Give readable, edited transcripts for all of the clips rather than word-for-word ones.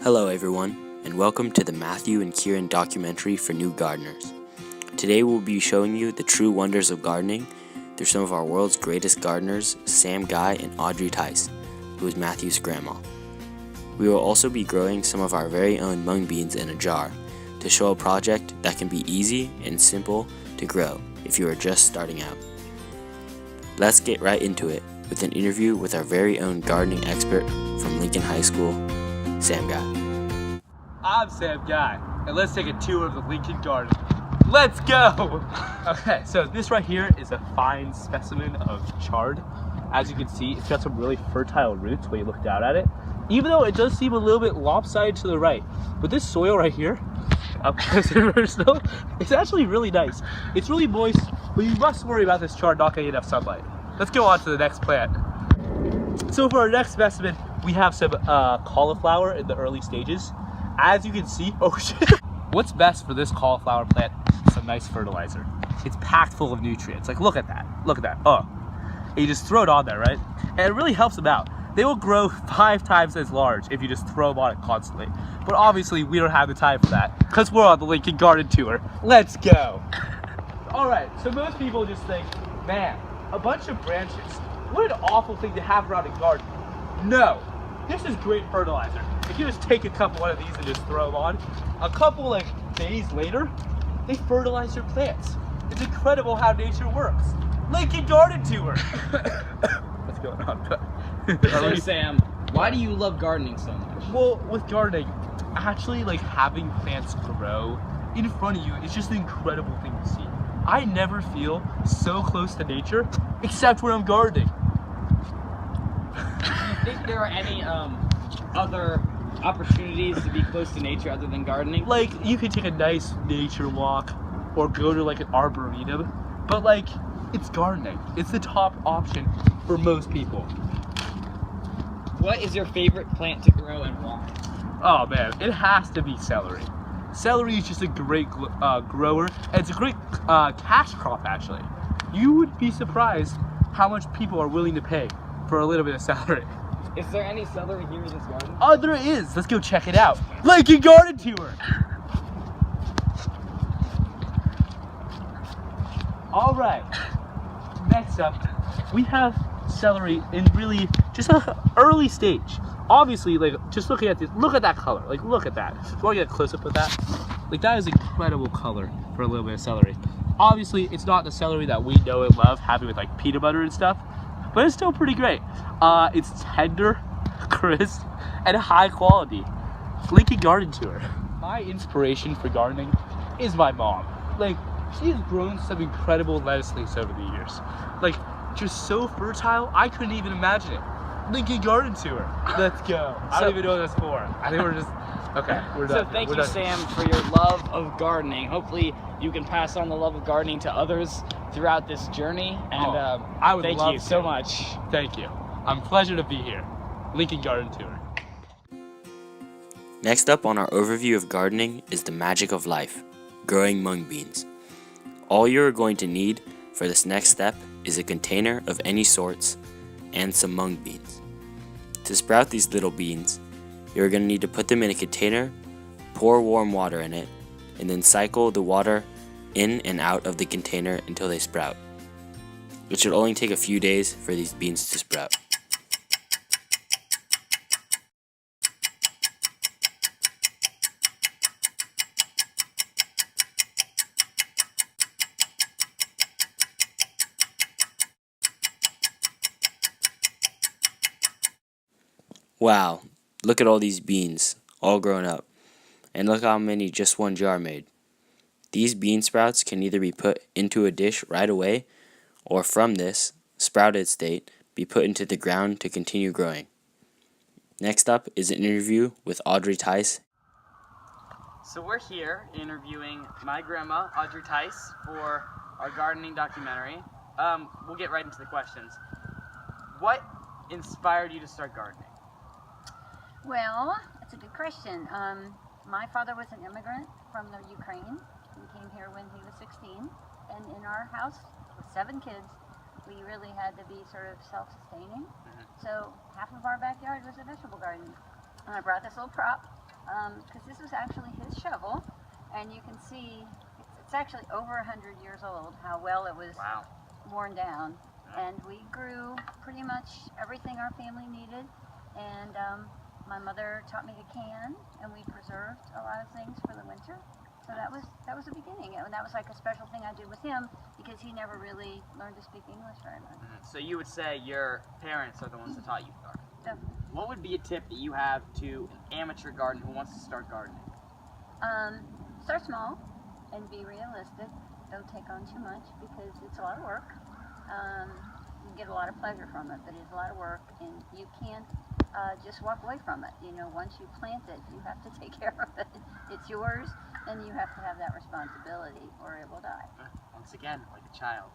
Hello everyone, and welcome to the Matthew and Kieran documentary for new gardeners. Today we'll be showing you the true wonders of gardening through some of our world's greatest gardeners, Sam Guy and Audrey Tice, who is Matthew's grandma. We will also be growing some of our very own mung beans in a jar to show a project that can be easy and simple to grow if you are just starting out. Let's get right into it with an interview with our very own gardening expert from Lincoln High School, Sam Guy. I'm Sam Guy, and let's take a tour of the Lincoln Garden. Let's go! Okay, so this right here is a fine specimen of chard. As you can see, it's got some really fertile roots when you look down at it, even though it does seem a little bit lopsided to the right. But this soil right here, up close to the river still, it's actually really nice. It's really moist, but you must worry about this chard not getting enough sunlight. Let's go on to the next plant. So for our next specimen, we have some cauliflower in the early stages. As you can see, oh shit. What's best for this cauliflower plant is some nice fertilizer. It's packed full of nutrients. Like, look at that. Oh, and you just throw it on there, right? And it really helps them out. They will grow 5 times as large if you just throw them on it constantly. But obviously, we don't have the time for that because we're on the Lincoln Garden Tour. Let's go. All right, so most people just think, man, a bunch of branches. What an awful thing to have around a garden. No, this is great fertilizer. If you just take a couple of these and just throw them on, a couple days later, they fertilize your plants. It's incredible how nature works. Lincoln Garden Tour. What's going on? So Sam, why do you love gardening so much? Well, with gardening, actually having plants grow in front of you is just an incredible thing to see. I never feel so close to nature except when I'm gardening. Do you think there are any other opportunities to be close to nature other than gardening? Like, you could take a nice nature walk or go to an arboretum, but it's gardening. It's the top option for most people. What is your favorite plant to grow and why? Oh man, it has to be celery. Celery is just a great grower, and it's a great cash crop actually. You would be surprised how much people are willing to pay for a little bit of celery. Is there any celery here in this garden? Oh, there is. Let's go check it out. Lincoln Garden Tour. All right. Next up, we have celery in really just an early stage. Obviously, just looking at this, look at that color. Look at that. Do you want to get a close up of that? That is incredible color for a little bit of celery. Obviously, it's not the celery that we know and love, having with peanut butter and stuff, but it's still pretty great. It's tender, crisp, and high quality. Lincoln Garden Tour. My inspiration for gardening is my mom. She has grown some incredible lettuce leaves over the years. Just so fertile, I couldn't even imagine it. Lincoln Garden Tour. Let's go. I don't even know what that's for. I think we're just, okay, we're done. So thank We're you, done. Sam, for your love of gardening. Hopefully you can pass on the love of gardening to others throughout this journey. And I would thank love you so to. much. Thank you. I'm pleasure to be here. Lincoln Garden Tour. Next up on our overview of gardening is the magic of life, growing mung beans. All you're going to need for this next step is a container of any sorts and some mung beans. To sprout these little beans, you're going to need to put them in a container, pour warm water in it, and then cycle the water in and out of the container until they sprout. It should only take a few days for these beans to sprout. Wow, look at all these beans, all grown up. And look how many just one jar made. These bean sprouts can either be put into a dish right away, or from this sprouted state, be put into the ground to continue growing. Next up is an interview with Audrey Tice. So we're here interviewing my grandma, Audrey Tice, for our gardening documentary. We'll get right into the questions. What inspired you to start gardening? Well, that's a good question. My father was an immigrant from the Ukraine. He came here when he was 16, and in our house with 7 kids, we really had to be sort of self-sustaining. So half of our backyard was a vegetable garden. And I brought this little prop, because this was actually his shovel, and you can see it's actually over 100 years old, how well it was Wow. worn down. And we grew pretty much everything our family needed, and my mother taught me to can, and we preserved a lot of things for the winter. So that was the beginning, and that was like a special thing I did with him because he never really learned to speak English very much. So you would say your parents are the ones that taught you to garden. Definitely. What would be a tip that you have to an amateur gardener who wants to start gardening? Start small and be realistic. Don't take on too much because it's a lot of work. You get a lot of pleasure from it, but it's a lot of work, and you can't just walk away from it. You know, once you plant it, you have to take care of it. It's yours, and you have to have that responsibility, or it will die. Once again, like a child.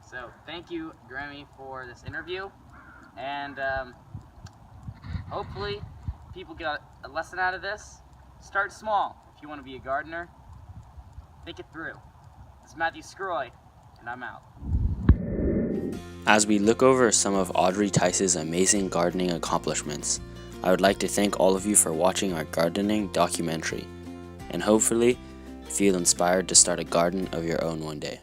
So thank you, Grammy, for this interview, and hopefully people get a lesson out of this. Start small if you want to be a gardener. Think it through. This is Matthew Scroy, and I'm out. As we look over some of Audrey Tice's amazing gardening accomplishments, I would like to thank all of you for watching our gardening documentary, and hopefully feel inspired to start a garden of your own one day.